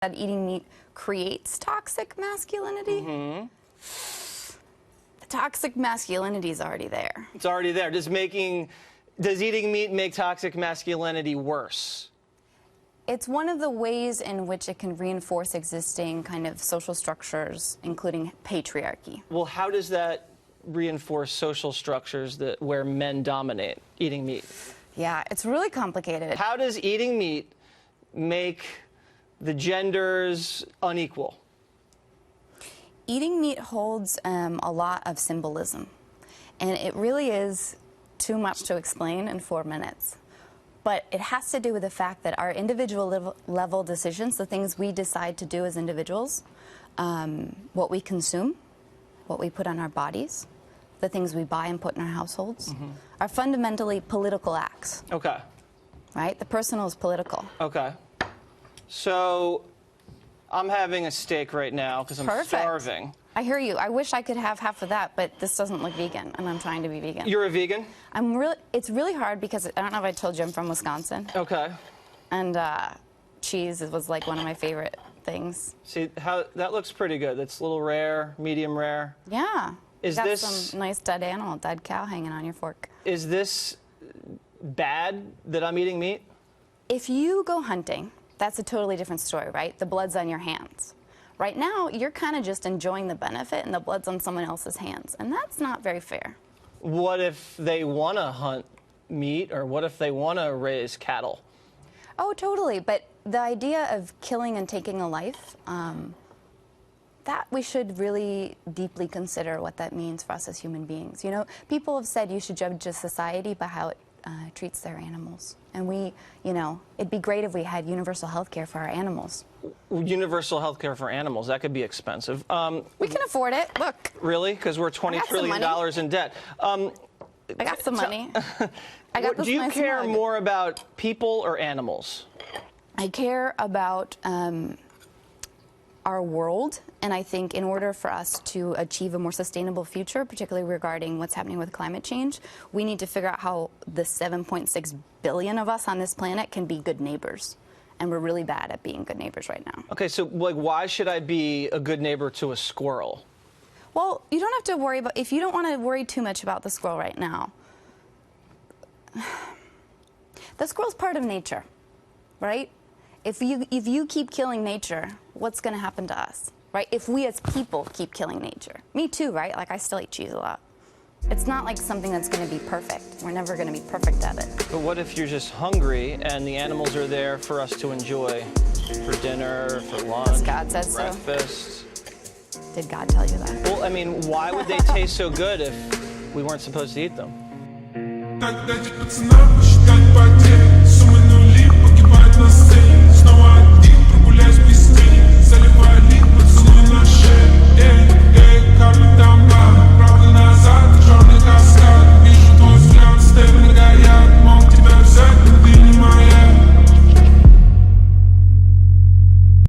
that eating meat creates toxic masculinity. Mm-hmm. The toxic masculinity is already there. It's already there. Does eating meat make toxic masculinity worse? It's one of the ways in which it can reinforce existing kind of social structures, including patriarchy. Well, how does that reinforce social structures where men dominate eating meat? Yeah, it's really complicated. How does eating meat make the genders unequal? Eating meat holds a lot of symbolism, and it really is too much to explain in 4 minutes. But it has to do with the fact that our individual level decisions, the things we decide to do as individuals, what we consume, what we put on our bodies, the things we buy and put in our households, are fundamentally political acts. Okay. Right? The personal is political. Okay. So I'm having a steak right now because I'm starving. I hear you. I wish I could have half of that, but this doesn't look vegan, and I'm trying to be vegan. You're a vegan? It's really hard because I don't know if I told you I'm from Wisconsin. Okay. And cheese was like one of my favorite things. See, that looks pretty good. That's a little rare, medium rare. Yeah. Is got this some nice dead animal, dead cow hanging on your fork. Is this bad that I'm eating meat? If you go hunting, that's a totally different story, right? The blood's on your hands. Right now, you're kind of just enjoying the benefit, and the blood's on someone else's hands, and that's not very fair. What if they want to hunt meat, or what if they want to raise cattle? Oh, totally. But the idea of killing and taking a life, that we should really deeply consider what that means for us as human beings. You know, people have said you should judge a society by how it treats their animals. And it'd be great if we had universal health care for our animals. Universal health care for animals, that could be expensive. We can afford it, look. Really? Because we're $20 trillion in debt. I got some money. Do you care more about people or animals? I care about our world, and I think in order for us to achieve a more sustainable future, particularly regarding what's happening with climate change, we need to figure out how the 7.6 billion of us on this planet can be good neighbors. And we're really bad at being good neighbors right now. Okay, so why should I be a good neighbor to a squirrel? Well, you don't have to worry about, if you don't want to worry too much about the squirrel right now, the squirrel's part of nature, right? If you keep killing nature, what's going to happen to us, right? If we as people keep killing nature. Me too, right? Like, I still eat cheese a lot. It's not like something that's going to be perfect. We're never going to be perfect at it. But what if you're just hungry and the animals are there for us to enjoy for dinner, for lunch, God said breakfast? So. Did God tell you that? Well, I mean, why would they taste so good if we weren't supposed to eat them?